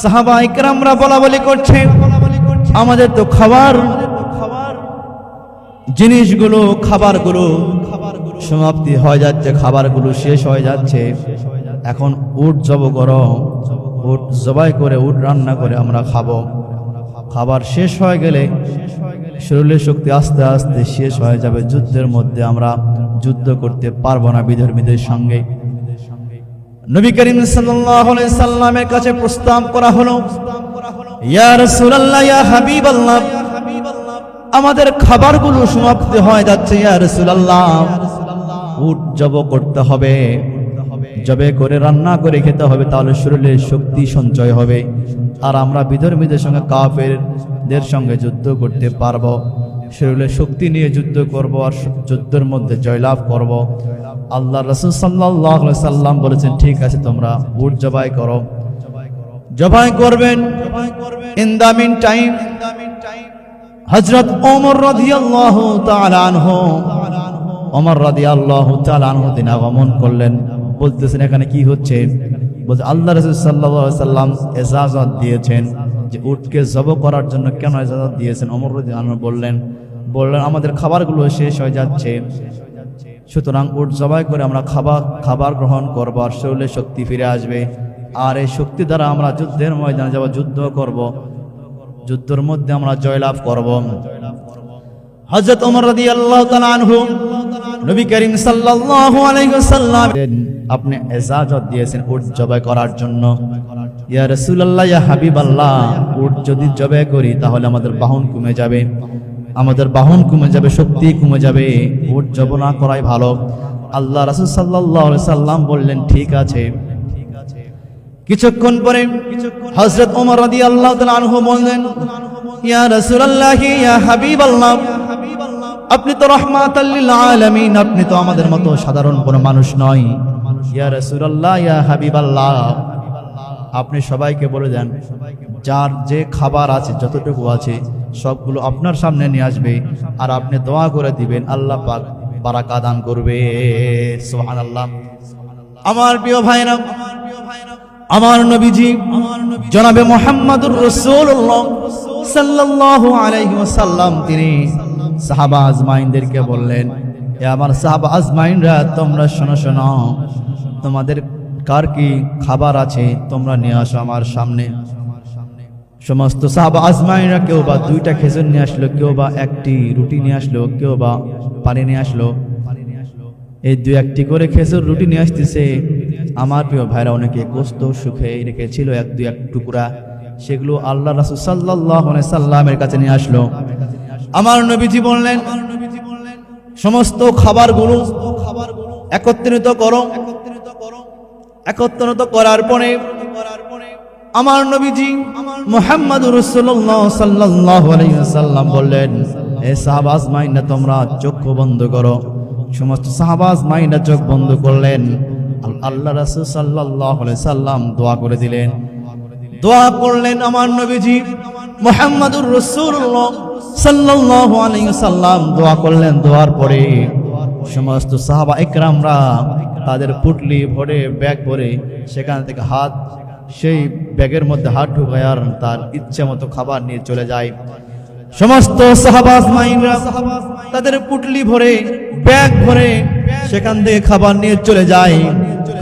সাহাবায়ে কেরামরা বলাবলি করছে, আমাদের তো খাবার জিনিসগুলো খাবারগুলো সমাপ্তি হয়ে যাচ্ছে, খাবারগুলো শেষ হয়ে যাচ্ছে। এখন উট জব করো, উট জবাই করে উট রান্না করে আমরা খাবো। খাবার শেষ হয়ে গেলে শরীরের শক্তি আস্তে আস্তে শেষ হয়ে যাবে, যুদ্ধের মধ্যে আমরা যুদ্ধ করতে পারবো না বিধর্মীদের সঙ্গে। নবী করিম সাল্লাল্লাহু আলাইহি সাল্লামের কাছে প্রস্তাব করা হলো, ইয়া রাসূলুল্লাহ, ইয়া হাবিবাল্লাহ, আমাদের খাবারগুলো সমাপ্তি হয়ে যাচ্ছে, ইয়া রাসূলুল্লাহ, উট জব করতে হবে, জবে করে রান্না করে খেতে হবে, তাহলে শরীরের শক্তি সঞ্চয় হবে, আর আমরা বিধর্মীদের সঙ্গে কাফেরদের সঙ্গে যুদ্ধ করতে পারবো, শরীরের শক্তি নিয়ে যুদ্ধ করব আর যুদ্ধের মধ্যে জয়লাভ করব। আল্লাহ রাসূল সাল্লাল্লাহু আলাইহি সাল্লাম বলেছেন, ঠিক আছে তোমরা উট জবাই করো। জবাই করবেন। ইন দা মিন টাইম হযরত ওমর রাদিয়াল্লাহু তাআলা আনহু, ওমর রাদিয়াল্লাহু তাআলা আনহু তিনি আগমন করলেন। বলতেছেন এখানে কি হচ্ছে? বলতে আল্লাহ রাসূল সাল্লাল্লাহু আলাইহি সাল্লাম ইজাজত দিয়েছেন যে উটকে জবাই করার জন্য। কেন ইজাজত দিয়েছেন? ওমর রাদিয়াল্লাহু আনহু বললেন আমাদের খাবারগুলো শেষ হয়ে যাচ্ছে, সুতরাং উট জবাই করে আমরা খাবার গ্রহণ করব, আর শরীরে শক্তি ফিরে আসবে, আর এই শক্তি দ্বারা আমরা যুদ্ধের ময়দানে যাব, যুদ্ধ করব, যুদ্ধের মধ্যে আমরা জয়লাভ করব। হযরত ওমর রাদিয়াল্লাহু তাআলা আনহু নবী করিম সাল্লাল্লাহু আলাইহি ওয়াসাল্লাম আপনি ইজাজত দিয়েছেন উট জবাই করার জন্য। ইয়া রাসূলুল্লাহ, ইয়া হাবিবাল্লাহ, উট যদি জবাই করি তাহলে আমাদের বাহন কমে যাবে, আমাদের বাহন কমে যাবে, শক্তি কমে যাবে, উট জবাই না করাই ভালো। আল্লাহ রাসূল সাল্লাল্লাহু আলাইহি সাল্লাম বললেন, ঠিক আছে। কিছুক্ষণ পরে হযরত ওমর রাদিয়াল্লাহু তাআলা আনহু বললেন, ইয়া রাসূলুল্লাহ, ইয়া হাবিবাল্লাহ, আপনি তো রাহমাতাল লিল আলামিন, আপনি তো আমাদের মতো সাধারণ কোনো মানুষ নয়। ইয়া রাসূলুল্লাহ, ইয়া হাবিবাল্লাহ, আপনি সবাইকে বলে দেন যার যে খাবার আছে, যতটুকু আছে সবগুলো আপনার সামনে নিয়ে আসবে, আর আপনি দোয়া করে দিবেন, আল্লাহ পাক বারাকা দান করবে। সুবহানাল্লাহ। আমার প্রিয় ভাইরা, আমার নবীজি জনাবে মুহাম্মদুর রাসূলুল্লাহ সাল্লাল্লাহু আলাইহি ওয়াসাল্লাম তিনি সাহাবা আজমাইনদেরকে বললেন, এ আমার সাহাবা আজমাইনরা, তোমরা শোনো শোনো, তোমাদের কার কি খাবার আছে তোমরা নিয়ে আসো আমার সামনে। সমস্ত সাহাবা আজমাইনরা কেউ বা 2টা খেজুর নিয়ে আসলো, কেউ বা 1টি রুটি নিয়ে আসলো, কেউ বা পানি নিয়ে আসলো। এই 2-1টি করে খেজুর রুটি নিয়ে আসতেছে। আমার প্রিয় ভাইরা, অনেকে গোশত শুকিয়ে রেখেছিল 1-2 টুকরা, সেগুলো আল্লাহ রাসূল সাল্লাল্লাহু আলাইহি সাল্লামের কাছে নিয়ে আসলো। আমার নবীজি বললেন, সমস্ত খাবারগুলো একত্রিত করো। একত্রিত করার পরে আমার নবীজি মুহাম্মদুর রাসূলুল্লাহ সাল্লাল্লাহু আলাইহি ওয়াসাল্লাম বললেন, হে সাহাবা আজমাইনরা, তোমরা চোখ বন্ধ করো। সমস্ত সাহাবা আজমাইনরা চোখ বন্ধ করলেন। আল্লাহ রাসূল সাল্লাল্লাহু আলাইহি সাল্লাম দোয়া করে দিলেন। দোয়া করলেন আমার নবীজি মুহাম্মদুর রাসূলুল্লাহ সাল্লাল্লাহু আলাইহি ওয়াসাল্লাম দোয়া করলেন। দোয়ার পরে সমস্ত সাহাবা ইকরামরা তাদের পুটলি ভরে, ব্যাগ ভরে, সেখান থেকে সেই ব্যাগের মধ্যে হাত ঢুকায় আর তার ইচ্ছে মতো খাবার নিয়ে চলে যায়। সমস্ত সাহাবা আজমাইনরা তাদের পুটলি ভরে, ব্যাগ ভরে সেখান থেকে খাবার নিয়ে চলে যায়।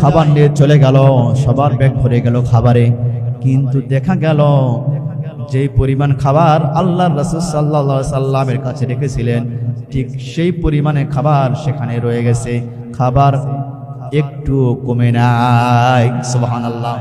খাবার নিয়ে চলে গেল, সবার ব্যাগ ভরে গেল খাবারে। কিন্তু দেখা গেল যে পরিমাণ খাবার আল্লাহর রাসূল সাল্লাল্লাহু আলাইহি সাল্লামের কাছে রেখেছিলেন, ঠিক সেই পরিমাণে খাবার সেখানে রয়ে গেছে, খাবার একটু কমে নাই। সুবহানাল্লাহ।